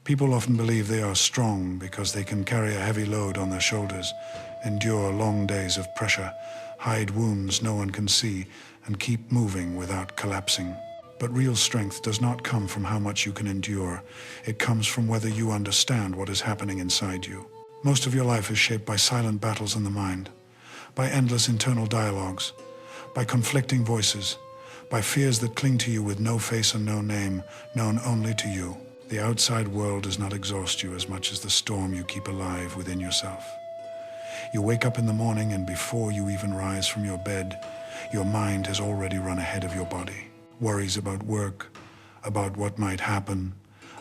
People often believe they are strong because they can carry a heavy load on their shoulders, endure long days of pressure, hide wounds no one can see, and keep moving without collapsing. But real strength does not come from how much you can endure. It comes from whether you understand what is happening inside you. Most of your life is shaped by silent battles in the mind, by endless internal dialogues, by conflicting voices, by fears that cling to you with no face and no name, known only to you. The outside world does not exhaust you as much as the storm you keep alive within yourself. You wake up in the morning, and before you even rise from your bed, your mind has already run ahead of your body. Worries about work, about what might happen,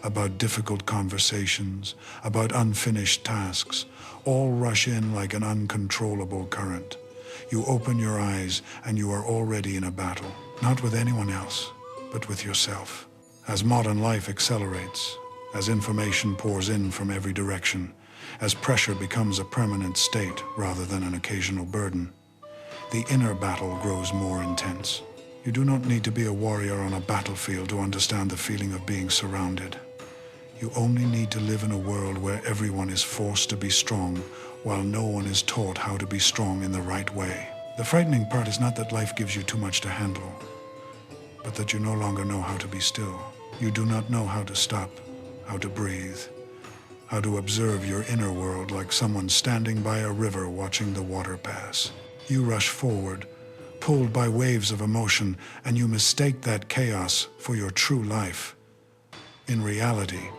about difficult conversations, about unfinished tasks, all rush in like an uncontrollable current. You open your eyes and you are already in a battle, not with anyone else, but with yourself. As modern life accelerates, as information pours in from every direction, as pressure becomes a permanent state rather than an occasional burden, the inner battle grows more intense. You do not need to be a warrior on a battlefield to understand the feeling of being surrounded. You only need to live in a world where everyone is forced to be strong, while no one is taught how to be strong in the right way. The frightening part is not that life gives you too much to handle, but that you no longer know how to be still. You do not know how to stop, how to breathe, how to observe your inner world like someone standing by a river watching the water pass. You rush forward, pulled by waves of emotion, and you mistake that chaos for your true life. In reality,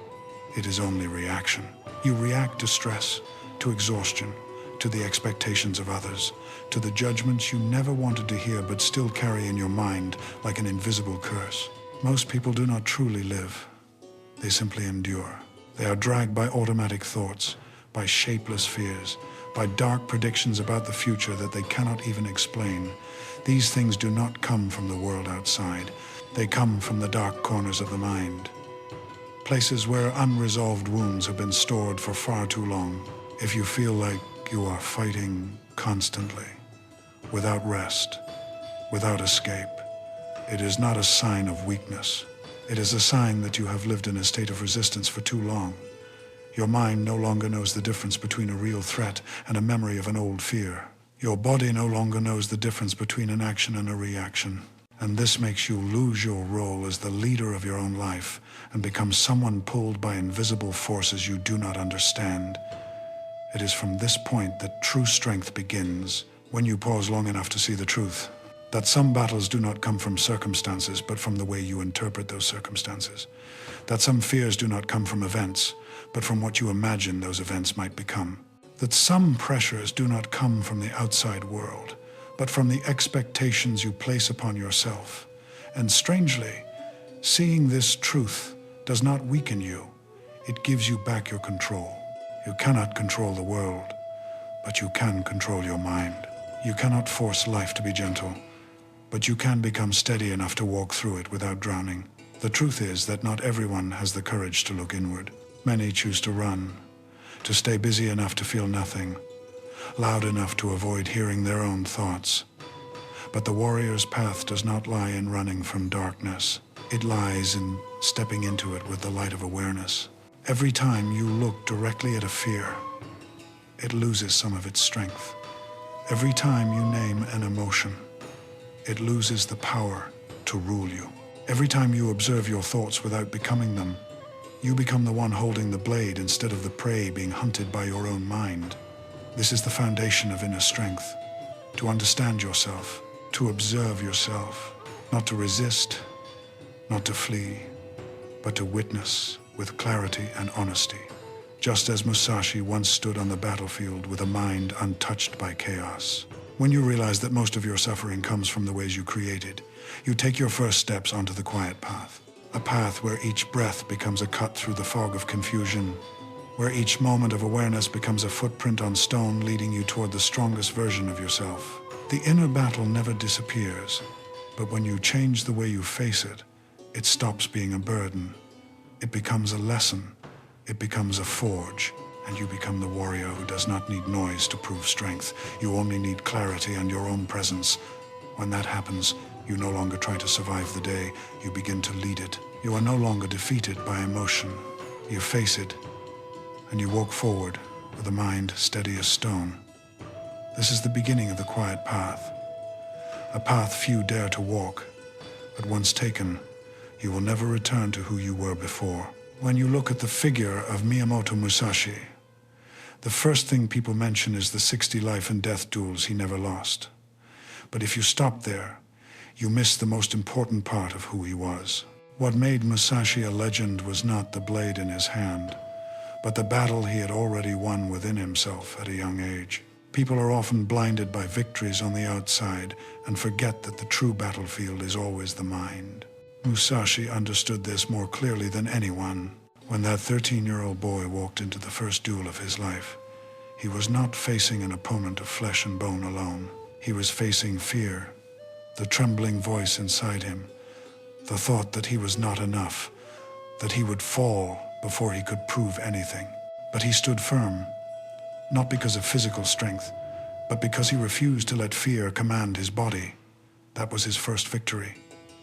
it is only reaction. You react to stress, to exhaustion, to the expectations of others, to the judgments you never wanted to hear but still carry in your mind like an invisible curse. Most people do not truly live. They simply endure. They are dragged by automatic thoughts, by shapeless fears, by dark predictions about the future that they cannot even explain. These things do not come from the world outside. They come from the dark corners of the mind, places where unresolved wounds have been stored for far too long. If you feel like you are fighting constantly, without rest, without escape, it is not a sign of weakness. It is a sign that you have lived in a state of resistance for too long. Your mind no longer knows the difference between a real threat and a memory of an old fear. Your body no longer knows the difference between an action and a reaction. And this makes you lose your role as the leader of your own life and become someone pulled by invisible forces you do not understand. It is from this point that true strength begins, when you pause long enough to see the truth. That some battles do not come from circumstances, but from the way you interpret those circumstances. That some fears do not come from events, but from what you imagine those events might become. That some pressures do not come from the outside world, but from the expectations you place upon yourself. And strangely, seeing this truth does not weaken you. It gives you back your control. You cannot control the world, but you can control your mind. You cannot force life to be gentle, but you can become steady enough to walk through it without drowning. The truth is that not everyone has the courage to look inward. Many choose to run, to stay busy enough to feel nothing, loud enough to avoid hearing their own thoughts. But the warrior's path does not lie in running from darkness. It lies in stepping into it with the light of awareness. Every time you look directly at a fear, it loses some of its strength. Every time you name an emotion, it loses the power to rule you. Every time you observe your thoughts without becoming them, you become the one holding the blade instead of the prey being hunted by your own mind. This is the foundation of inner strength. To understand yourself, to observe yourself, not to resist, not to flee, but to witness with clarity and honesty. Just as Musashi once stood on the battlefield with a mind untouched by chaos. When you realize that most of your suffering comes from the ways you created, you take your first steps onto the quiet path. A path where each breath becomes a cut through the fog of confusion, where each moment of awareness becomes a footprint on stone leading you toward the strongest version of yourself. The inner battle never disappears, but when you change the way you face it, it stops being a burden. It becomes a lesson. It becomes a forge, and you become the warrior who does not need noise to prove strength. You only need clarity and your own presence. When that happens, you no longer try to survive the day, you begin to lead it. You are no longer defeated by emotion, You face it, and you walk forward with a mind steady as stone. This is the beginning of the quiet path, a path few dare to walk, but once taken, you will never return to who you were before. When you look at the figure of Miyamoto Musashi, the first thing people mention is the 60 life and death duels he never lost. But if you stop there, you miss the most important part of who he was. What made Musashi a legend was not the blade in his hand, but the battle he had already won within himself at a young age. People are often blinded by victories on the outside and forget that the true battlefield is always the mind. Musashi understood this more clearly than anyone. When that 13-year-old boy walked into the first duel of his life, he was not facing an opponent of flesh and bone alone. He was facing fear, the trembling voice inside him, the thought that he was not enough, that he would fall before he could prove anything. But he stood firm, not because of physical strength, but because he refused to let fear command his body. That was his first victory,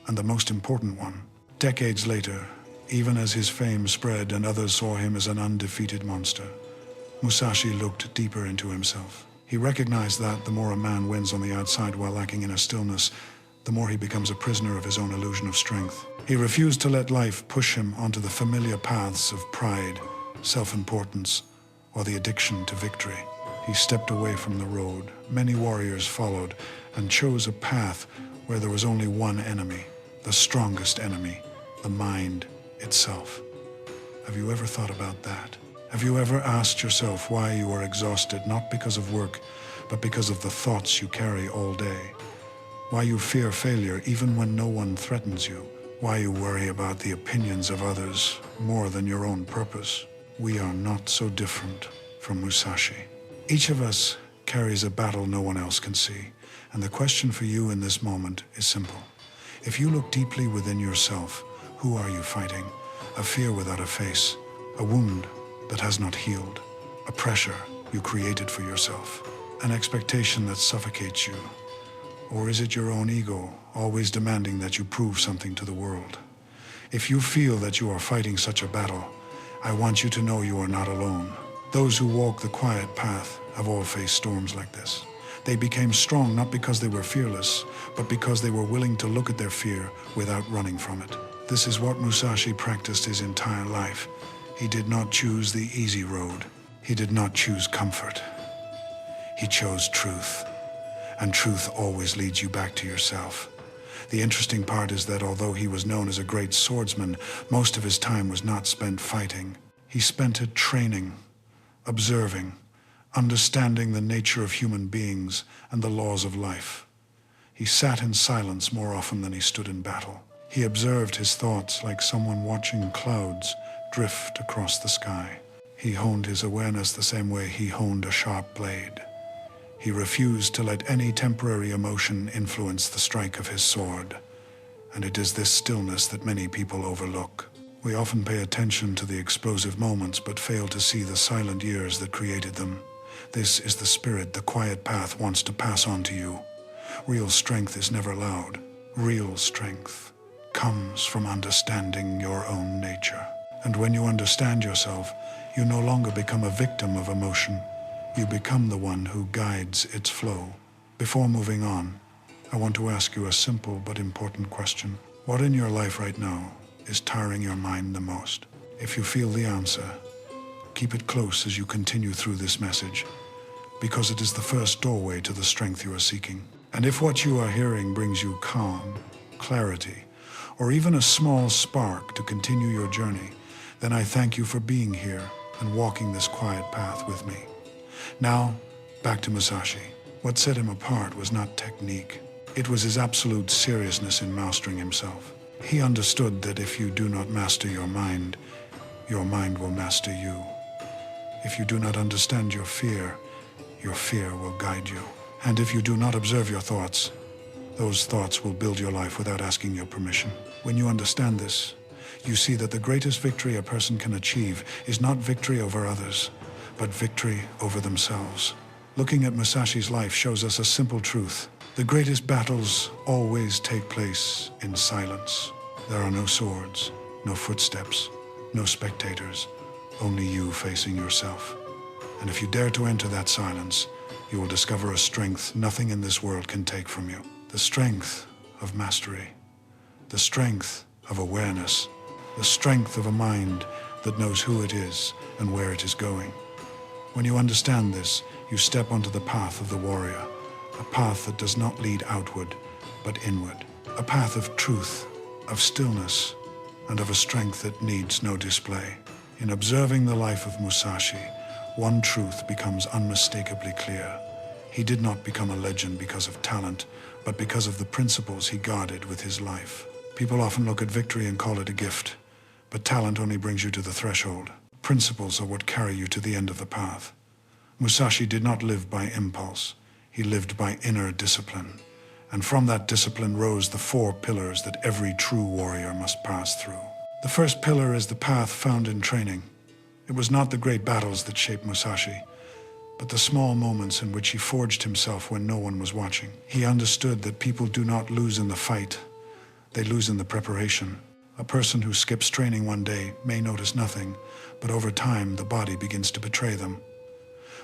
and the most important one. Decades later, even as his fame spread and others saw him as an undefeated monster, Musashi looked deeper into himself. He recognized that the more a man wins on the outside while lacking inner stillness, the more he becomes a prisoner of his own illusion of strength. He refused to let life push him onto the familiar paths of pride, self-importance, or the addiction to victory. He stepped away from the road. Many warriors followed and chose a path where there was only one enemy, the strongest enemy, the mind itself. Have you ever thought about that? Have you ever asked yourself why you are exhausted, not because of work, but because of the thoughts you carry all day? Why you fear failure even when no one threatens you? Why you worry about the opinions of others more than your own purpose? We are not so different from Musashi. Each of us carries a battle no one else can see, and the question for you in this moment is simple. If you look deeply within yourself, who are you fighting? A fear without a face, a wound that has not healed, a pressure you created for yourself, an expectation that suffocates you? Or is it your own ego, always demanding that you prove something to the world? If you feel that you are fighting such a battle, I want you to know you are not alone. Those who walk the quiet path have all faced storms like this. They became strong not because they were fearless, but because they were willing to look at their fear without running from it. This is what Musashi practiced his entire life. He did not choose the easy road. He did not choose comfort. He chose truth. And truth always leads you back to yourself. The interesting part is that although he was known as a great swordsman, most of his time was not spent fighting. He spent it training, observing, understanding the nature of human beings and the laws of life. He sat in silence more often than he stood in battle. He observed his thoughts like someone watching clouds drift across the sky. He honed his awareness the same way he honed a sharp blade. He refused to let any temporary emotion influence the strike of his sword. And it is this stillness that many people overlook. We often pay attention to the explosive moments but fail to see the silent years that created them. This is the spirit the quiet path wants to pass on to you. Real strength is never loud. Real strength comes from understanding your own nature. And when you understand yourself, you no longer become a victim of emotion. You become the one who guides its flow. Before moving on, I want to ask you a simple but important question. What in your life right now is tiring your mind the most? If you feel the answer, keep it close as you continue through this message, because it is the first doorway to the strength you are seeking. And if what you are hearing brings you calm, clarity, or even a small spark to continue your journey, then I thank you for being here and walking this quiet path with me. Now, back to Musashi. What set him apart was not technique. It was his absolute seriousness in mastering himself. He understood that if you do not master your mind will master you. If you do not understand your fear will guide you. And if you do not observe your thoughts, those thoughts will build your life without asking your permission. When you understand this, you see that the greatest victory a person can achieve is not victory over others, but victory over themselves. Looking at Musashi's life shows us a simple truth. The greatest battles always take place in silence. There are no swords, no footsteps, no spectators, only you facing yourself. And if you dare to enter that silence, you will discover a strength nothing in this world can take from you. The strength of mastery, the strength of awareness, the strength of a mind that knows who it is and where it is going. When you understand this, you step onto the path of the warrior, a path that does not lead outward, but inward, a path of truth, of stillness, and of a strength that needs no display. In observing the life of Musashi, one truth becomes unmistakably clear. He did not become a legend because of talent, but because of the principles he guarded with his life. People often look at victory and call it a gift, but talent only brings you to the threshold. Principles are what carry you to the end of the path. Musashi did not live by impulse. He lived by inner discipline. And from that discipline rose the 4 pillars that every true warrior must pass through. The first pillar is the path found in training. It was not the great battles that shaped Musashi, but the small moments in which he forged himself when no one was watching. He understood that people do not lose in the fight, they lose in the preparation. A person who skips training one day may notice nothing, but over time the body begins to betray them.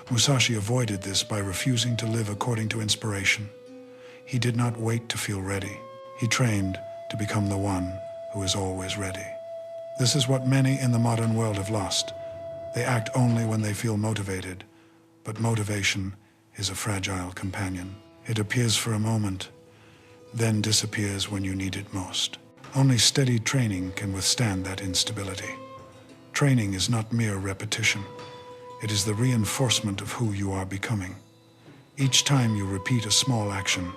Musashi avoided this by refusing to live according to inspiration. He did not wait to feel ready. He trained to become the one who is always ready. This is what many in the modern world have lost. They act only when they feel motivated, but motivation is a fragile companion. It appears for a moment, then disappears when you need it most. Only steady training can withstand that instability. Training is not mere repetition. It is the reinforcement of who you are becoming. Each time you repeat a small action,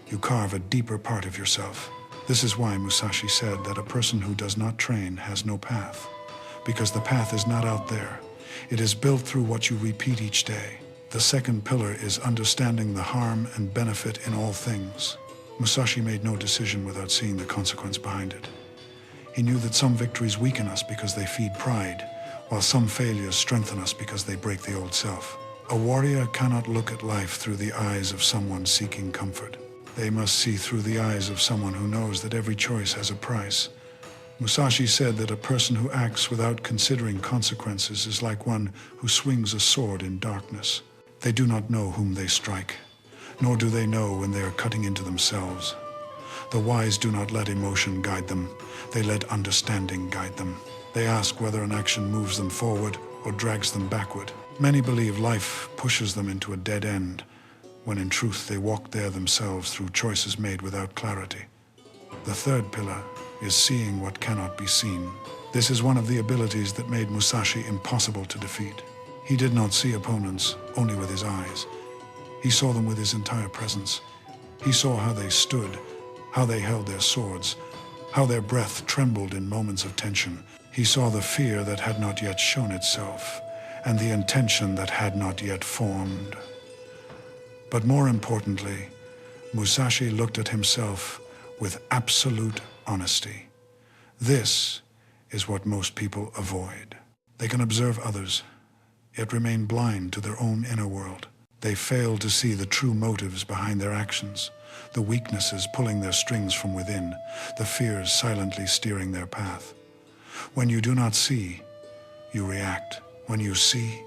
you carve a deeper part of yourself. This is why Musashi said that a person who does not train has no path, because the path is not out there. It is built through what you repeat each day. The second pillar is understanding the harm and benefit in all things. Musashi made no decision without seeing the consequence behind it. He knew that some victories weaken us because they feed pride, while some failures strengthen us because they break the old self. A warrior cannot look at life through the eyes of someone seeking comfort. They must see through the eyes of someone who knows that every choice has a price. Musashi said that a person who acts without considering consequences is like one who swings a sword in darkness. They do not know whom they strike, nor do they know when they are cutting into themselves. The wise do not let emotion guide them, they let understanding guide them. They ask whether an action moves them forward or drags them backward. Many believe life pushes them into a dead end, when in truth they walk there themselves through choices made without clarity. The third pillar is seeing what cannot be seen. This is one of the abilities that made Musashi impossible to defeat. He did not see opponents only with his eyes. He saw them with his entire presence. He saw how they stood, how they held their swords, how their breath trembled in moments of tension. He saw the fear that had not yet shown itself, and the intention that had not yet formed. But more importantly, Musashi looked at himself with absolute honesty. This is what most people avoid. They can observe others, yet remain blind to their own inner world. They fail to see the true motives behind their actions, the weaknesses pulling their strings from within, the fears silently steering their path. When you do not see, you react. When you see,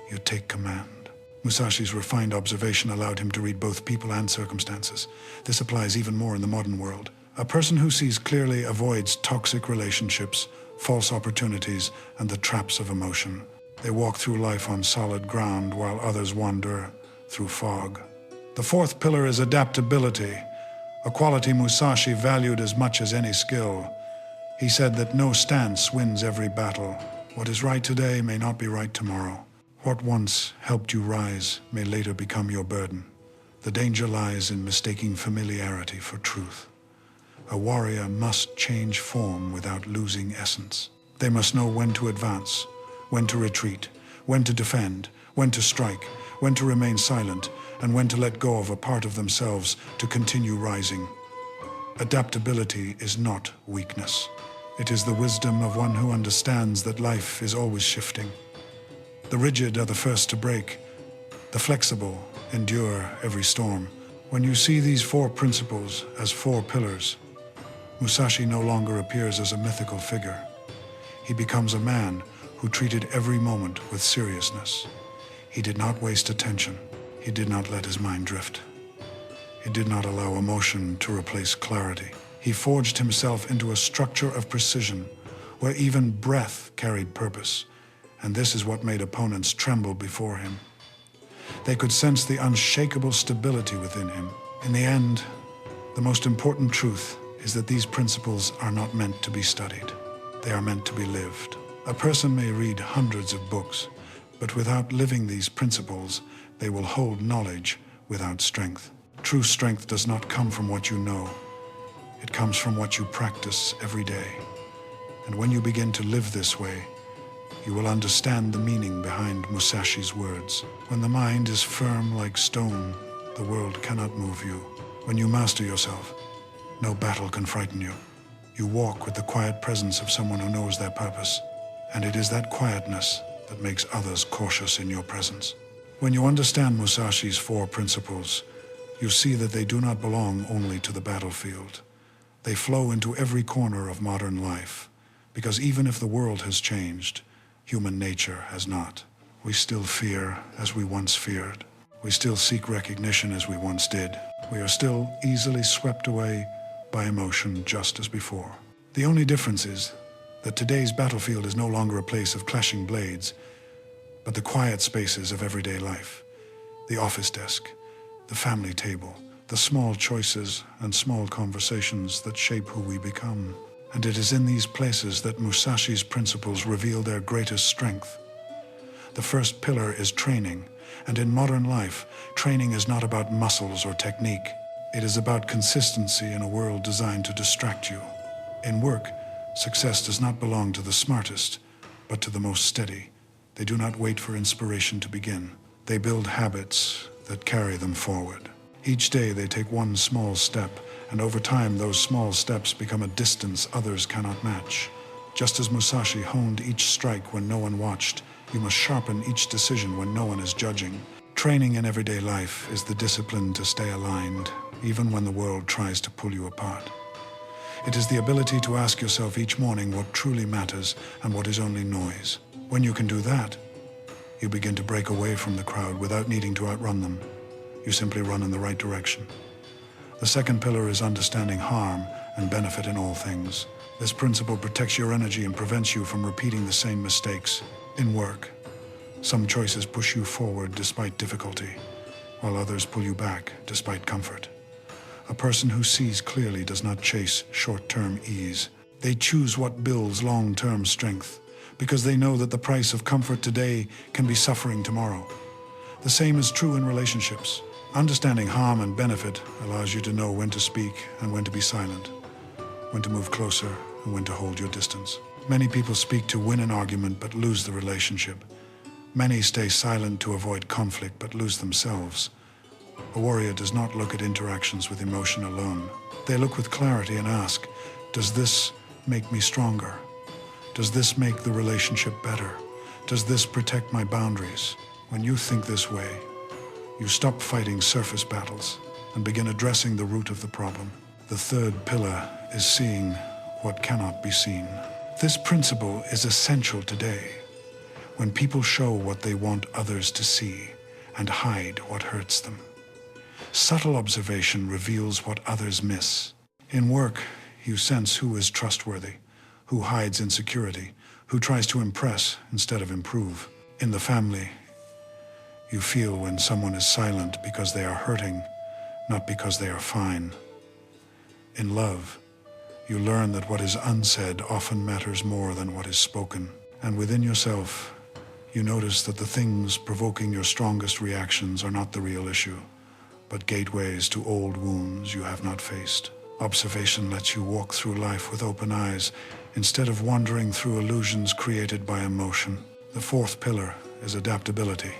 you take command. Musashi's refined observation allowed him to read both people and circumstances. This applies even more in the modern world. A person who sees clearly avoids toxic relationships, false opportunities, and the traps of emotion. They walk through life on solid ground while others wander through fog. The fourth pillar is adaptability, a quality Musashi valued as much as any skill. He said that no stance wins every battle. What is right today may not be right tomorrow. What once helped you rise may later become your burden. The danger lies in mistaking familiarity for truth. A warrior must change form without losing essence. They must know when to advance, when to retreat, when to defend, when to strike, when to remain silent, and when to let go of a part of themselves to continue rising. Adaptability is not weakness. It is the wisdom of one who understands that life is always shifting. The rigid are the first to break. The flexible endure every storm. When you see these four principles as four pillars, Musashi no longer appears as a mythical figure. He becomes a man who treated every moment with seriousness. He did not waste attention. He did not let his mind drift. He did not allow emotion to replace clarity. He forged himself into a structure of precision where even breath carried purpose, and this is what made opponents tremble before him. They could sense the unshakable stability within him. In the end, the most important truth is that these principles are not meant to be studied. They are meant to be lived. A person may read hundreds of books, but without living these principles, they will hold knowledge without strength. True strength does not come from what you know. It comes from what you practice every day. And when you begin to live this way, you will understand the meaning behind Musashi's words. When the mind is firm like stone, the world cannot move you. When you master yourself, no battle can frighten you. You walk with the quiet presence of someone who knows their purpose, and it is that quietness that makes others cautious in your presence. When you understand Musashi's 4 principles, you see that they do not belong only to the battlefield. They flow into every corner of modern life, because even if the world has changed, human nature has not. We still fear as we once feared. We still seek recognition as we once did. We are still easily swept away by emotion just as before. The only difference is that today's battlefield is no longer a place of clashing blades, but the quiet spaces of everyday life. The office desk, the family table, the small choices and small conversations that shape who we become. And it is in these places that Musashi's principles reveal their greatest strength. The first pillar is training, and in modern life, training is not about muscles or technique. It is about consistency in a world designed to distract you. In work, success does not belong to the smartest, but to the most steady. They do not wait for inspiration to begin. They build habits that carry them forward. Each day they take one small step, and over time those small steps become a distance others cannot match. Just as Musashi honed each strike when no one watched, you must sharpen each decision when no one is judging. Training in everyday life is the discipline to stay aligned, even when the world tries to pull you apart. It is the ability to ask yourself each morning what truly matters and what is only noise. When you can do that, you begin to break away from the crowd without needing to outrun them. You simply run in the right direction. The second pillar is understanding harm and benefit in all things. This principle protects your energy and prevents you from repeating the same mistakes. In work, some choices push you forward despite difficulty, while others pull you back despite comfort. A person who sees clearly does not chase short-term ease. They choose what builds long-term strength, because they know that the price of comfort today can be suffering tomorrow. The same is true in relationships. Understanding harm and benefit allows you to know when to speak and when to be silent, when to move closer and when to hold your distance. Many people speak to win an argument but lose the relationship. Many stay silent to avoid conflict but lose themselves. A warrior does not look at interactions with emotion alone. They look with clarity and ask, does this make me stronger? Does this make the relationship better? Does this protect my boundaries? When you think this way, you stop fighting surface battles and begin addressing the root of the problem. The third pillar is seeing what cannot be seen. This principle is essential today, when people show what they want others to see and hide what hurts them. Subtle observation reveals what others miss. In work, you sense who is trustworthy, who hides insecurity, who tries to impress instead of improve. In the family, you feel when someone is silent because they are hurting, not because they are fine. In love, you learn that what is unsaid often matters more than what is spoken. And within yourself, you notice that the things provoking your strongest reactions are not the real issue, but gateways to old wounds you have not faced. Observation lets you walk through life with open eyes, instead of wandering through illusions created by emotion. The fourth pillar is adaptability.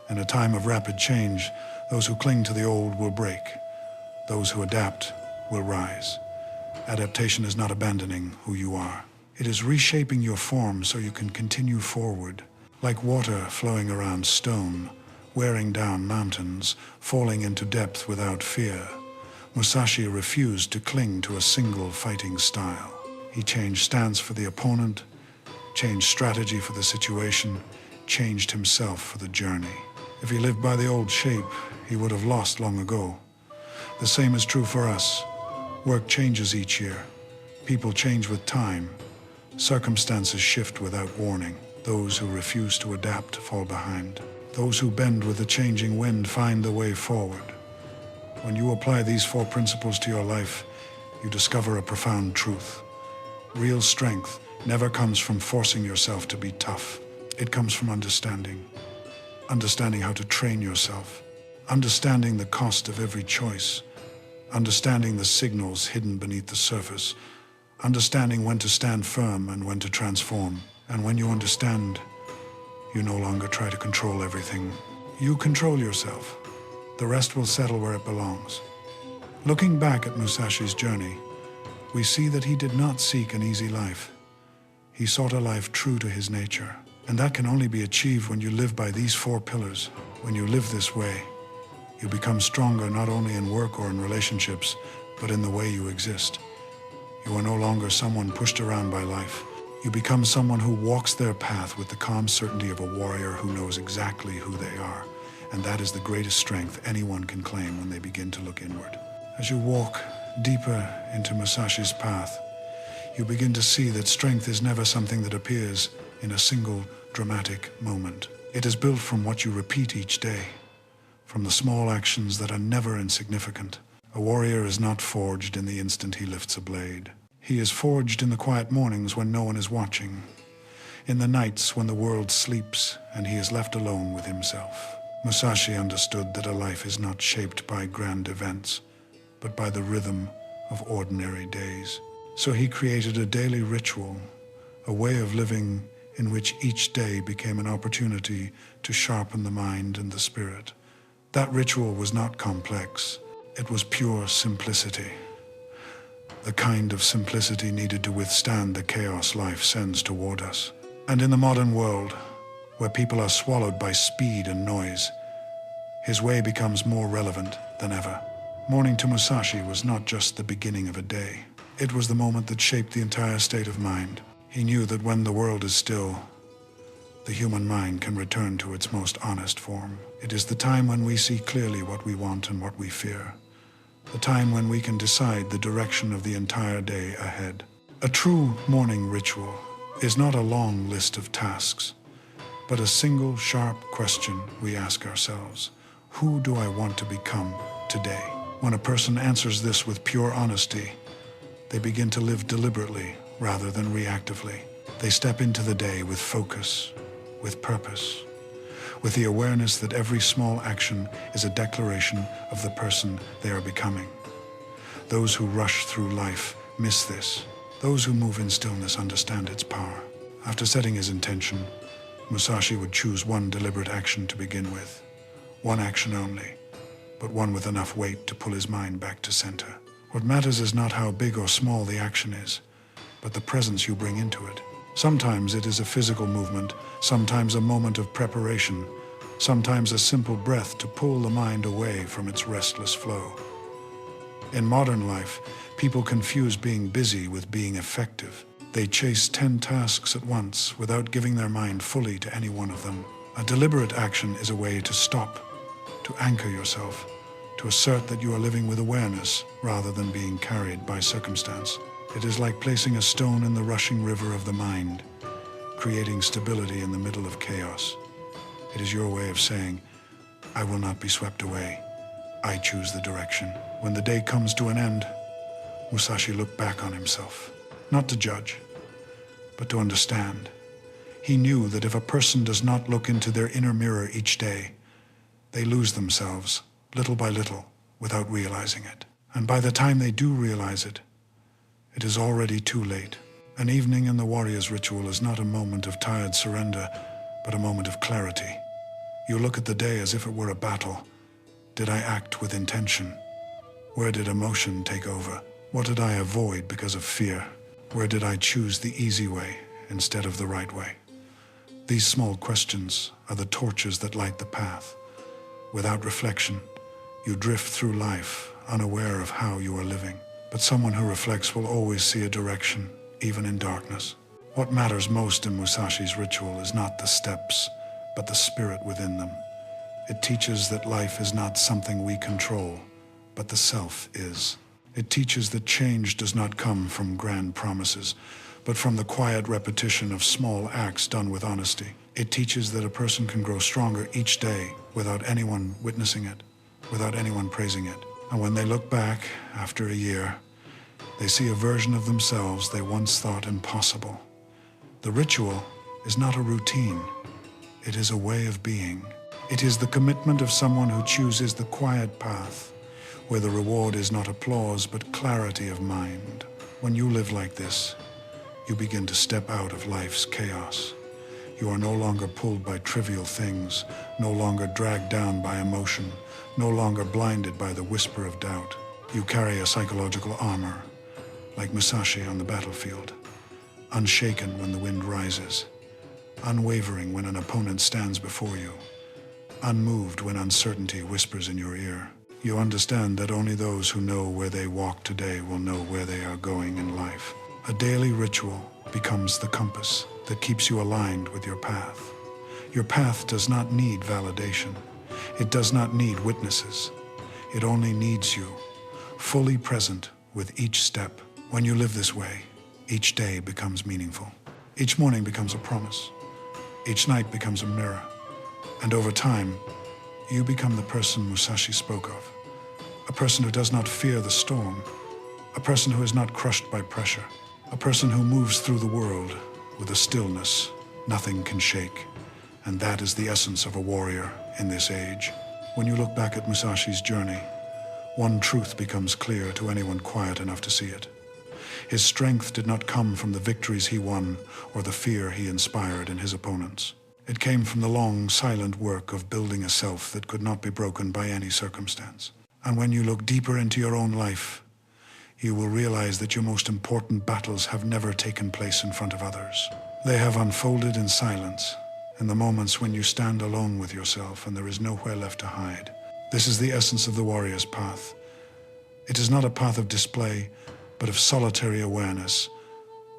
In a time of rapid change, those who cling to the old will break. Those who adapt will rise. Adaptation is not abandoning who you are. It is reshaping your form so you can continue forward. Like water flowing around stone, wearing down mountains, falling into depth without fear, Musashi refused to cling to a single fighting style. He changed stance for the opponent, changed strategy for the situation, changed himself for the journey. If he lived by the old shape, he would have lost long ago. The same is true for us. Work changes each year. People change with time. Circumstances shift without warning. Those who refuse to adapt fall behind. Those who bend with the changing wind find the way forward. When you apply these 4 principles to your life, you discover a profound truth. Real strength never comes from forcing yourself to be tough. It comes from understanding. Understanding how to train yourself. Understanding the cost of every choice. Understanding the signals hidden beneath the surface. Understanding when to stand firm and when to transform. And when you understand, you no longer try to control everything. You control yourself. The rest will settle where it belongs. Looking back at Musashi's journey, we see that he did not seek an easy life. He sought a life true to his nature. And that can only be achieved when you live by these 4 pillars. When you live this way, you become stronger not only in work or in relationships, but in the way you exist. You are no longer someone pushed around by life. You become someone who walks their path with the calm certainty of a warrior who knows exactly who they are. And that is the greatest strength anyone can claim when they begin to look inward. As you walk deeper into Musashi's path, you begin to see that strength is never something that appears in a single dramatic moment. It is built from what you repeat each day, from the small actions that are never insignificant. A warrior is not forged in the instant he lifts a blade. He is forged in the quiet mornings when no one is watching, in the nights when the world sleeps and he is left alone with himself. Musashi understood that a life is not shaped by grand events, but by the rhythm of ordinary days. So he created a daily ritual, a way of living in which each day became an opportunity to sharpen the mind and the spirit. That ritual was not complex. It was pure simplicity. The kind of simplicity needed to withstand the chaos life sends toward us. And in the modern world, where people are swallowed by speed and noise, his way becomes more relevant than ever. Morning to Musashi was not just the beginning of a day. It was the moment that shaped the entire state of mind. He knew that when the world is still, the human mind can return to its most honest form. It is the time when we see clearly what we want and what we fear. The time when we can decide the direction of the entire day ahead. A true morning ritual is not a long list of tasks, but a single sharp question we ask ourselves. Who do I want to become today? When a person answers this with pure honesty, they begin to live deliberately rather than reactively. They step into the day with focus, with purpose, with the awareness that every small action is a declaration of the person they are becoming. Those who rush through life miss this. Those who move in stillness understand its power. After setting his intention, Musashi would choose one deliberate action to begin with. One action only, but one with enough weight to pull his mind back to center. What matters is not how big or small the action is, but the presence you bring into it. Sometimes it is a physical movement, sometimes a moment of preparation, sometimes a simple breath to pull the mind away from its restless flow. In modern life, people confuse being busy with being effective. They chase 10 tasks at once without giving their mind fully to any one of them. A deliberate action is a way to stop, to anchor yourself, to assert that you are living with awareness rather than being carried by circumstance. It is like placing a stone in the rushing river of the mind, creating stability in the middle of chaos. It is your way of saying, I will not be swept away. I choose the direction. When the day comes to an end, Musashi looked back on himself, not to judge, but to understand. He knew that if a person does not look into their inner mirror each day, they lose themselves, little by little, without realizing it. And by the time they do realize it, it is already too late. An evening in the warrior's ritual is not a moment of tired surrender, but a moment of clarity. You look at the day as if it were a battle. Did I act with intention? Where did emotion take over? What did I avoid because of fear? Where did I choose the easy way instead of the right way? These small questions are the torches that light the path. Without reflection, you drift through life, unaware of how you are living. But someone who reflects will always see a direction, even in darkness. What matters most in Musashi's ritual is not the steps, but the spirit within them. It teaches that life is not something we control, but the self is. It teaches that change does not come from grand promises, but from the quiet repetition of small acts done with honesty. It teaches that a person can grow stronger each day without anyone witnessing it, without anyone praising it. And when they look back after a year, they see a version of themselves they once thought impossible. The ritual is not a routine. It is a way of being. It is the commitment of someone who chooses the quiet path, where the reward is not applause, but clarity of mind. When you live like this, you begin to step out of life's chaos. You are no longer pulled by trivial things, no longer dragged down by emotion, no longer blinded by the whisper of doubt. You carry a psychological armor, like Musashi on the battlefield, unshaken when the wind rises, unwavering when an opponent stands before you, unmoved when uncertainty whispers in your ear. You understand that only those who know where they walk today will know where they are going in life. A daily ritual becomes the compass that keeps you aligned with your path. Your path does not need validation. It does not need witnesses. It only needs you, fully present with each step. When you live this way, each day becomes meaningful. Each morning becomes a promise. Each night becomes a mirror. And over time, you become the person Musashi spoke of. A person who does not fear the storm. A person who is not crushed by pressure. A person who moves through the world with a stillness nothing can shake. And that is the essence of a warrior in this age. When you look back at Musashi's journey, one truth becomes clear to anyone quiet enough to see it. His strength did not come from the victories he won or the fear he inspired in his opponents. It came from the long, silent work of building a self that could not be broken by any circumstance. And when you look deeper into your own life, you will realize that your most important battles have never taken place in front of others. They have unfolded in silence, in the moments when you stand alone with yourself and there is nowhere left to hide. This is the essence of the warrior's path. It is not a path of display, but of solitary awareness.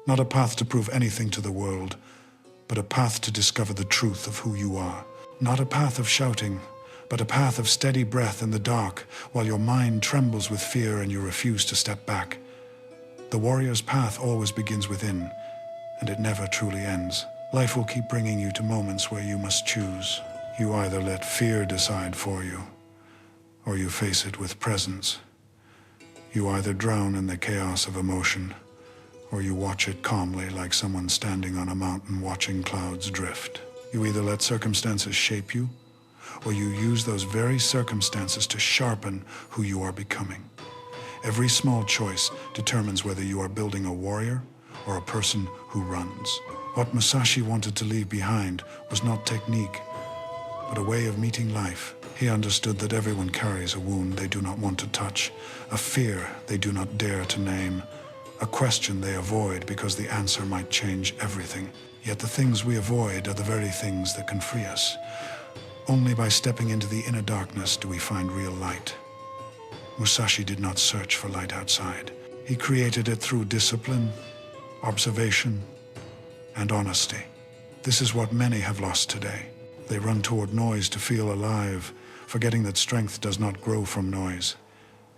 Not a path to prove anything to the world, but a path to discover the truth of who you are. Not a path of shouting, but a path of steady breath in the dark while your mind trembles with fear and you refuse to step back. The warrior's path always begins within, and it never truly ends. Life will keep bringing you to moments where you must choose. You either let fear decide for you, or you face it with presence. You either drown in the chaos of emotion, or you watch it calmly like someone standing on a mountain watching clouds drift. You either let circumstances shape you, or you use those very circumstances to sharpen who you are becoming. Every small choice determines whether you are building a warrior or a person who runs. What Musashi wanted to leave behind was not technique, but a way of meeting life. He understood that everyone carries a wound they do not want to touch, a fear they do not dare to name, a question they avoid because the answer might change everything. Yet the things we avoid are the very things that can free us. Only by stepping into the inner darkness do we find real light. Musashi did not search for light outside. He created it through discipline, observation, and honesty. This is what many have lost today. They run toward noise to feel alive, forgetting that strength does not grow from noise.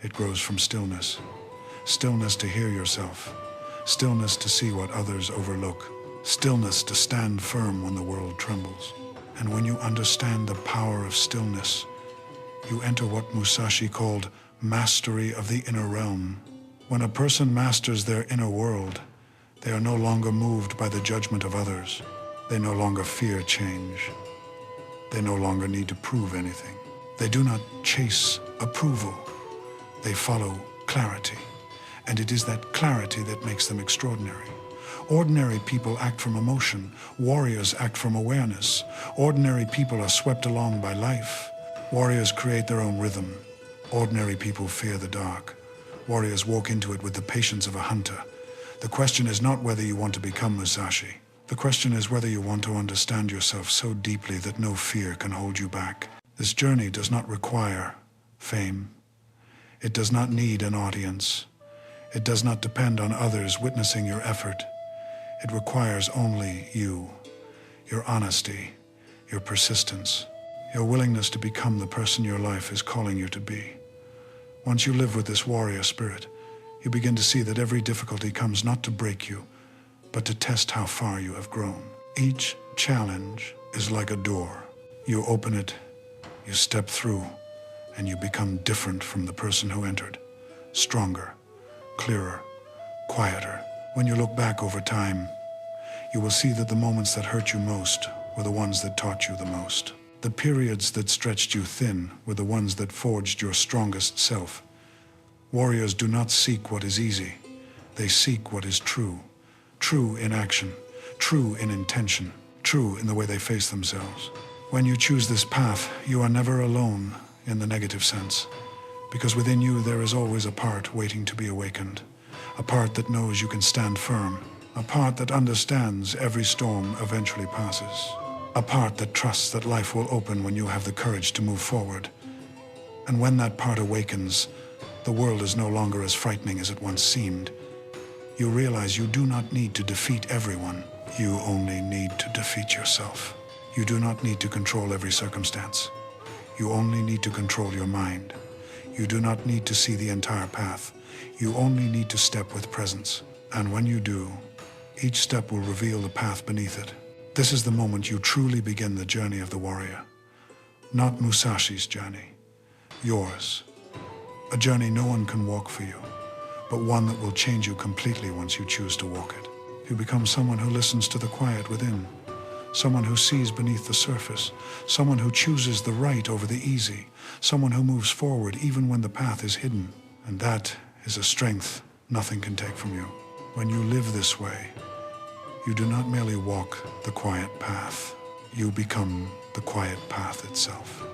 It grows from stillness. Stillness to hear yourself. Stillness to see what others overlook. Stillness to stand firm when the world trembles. And when you understand the power of stillness, you enter what Musashi called mastery of the inner realm. When a person masters their inner world, they are no longer moved by the judgment of others. They no longer fear change. They no longer need to prove anything. They do not chase approval. They follow clarity. And it is that clarity that makes them extraordinary. Ordinary people act from emotion. Warriors act from awareness. Ordinary people are swept along by life. Warriors create their own rhythm. Ordinary people fear the dark. Warriors walk into it with the patience of a hunter. The question is not whether you want to become Musashi. The question is whether you want to understand yourself so deeply that no fear can hold you back. This journey does not require fame. It does not need an audience. It does not depend on others witnessing your effort. It requires only you, your honesty, your persistence, your willingness to become the person your life is calling you to be. Once you live with this warrior spirit, you begin to see that every difficulty comes not to break you, but to test how far you have grown. Each challenge is like a door. You open it, you step through, and you become different from the person who entered. Stronger, clearer, quieter. When you look back over time, you will see that the moments that hurt you most were the ones that taught you the most. The periods that stretched you thin were the ones that forged your strongest self. Warriors do not seek what is easy. They seek what is true. True in action, true in intention, true in the way they face themselves. When you choose this path, you are never alone in the negative sense, because within you there is always a part waiting to be awakened, a part that knows you can stand firm, a part that understands every storm eventually passes, a part that trusts that life will open when you have the courage to move forward. And when that part awakens, the world is no longer as frightening as it once seemed. You realize you do not need to defeat everyone. You only need to defeat yourself. You do not need to control every circumstance. You only need to control your mind. You do not need to see the entire path. You only need to step with presence. And when you do, each step will reveal the path beneath it. This is the moment you truly begin the journey of the warrior. Not Musashi's journey, yours. A journey no one can walk for you, but one that will change you completely once you choose to walk it. You become someone who listens to the quiet within, someone who sees beneath the surface, someone who chooses the right over the easy, someone who moves forward even when the path is hidden. And that is a strength nothing can take from you. When you live this way, you do not merely walk the quiet path, you become the quiet path itself.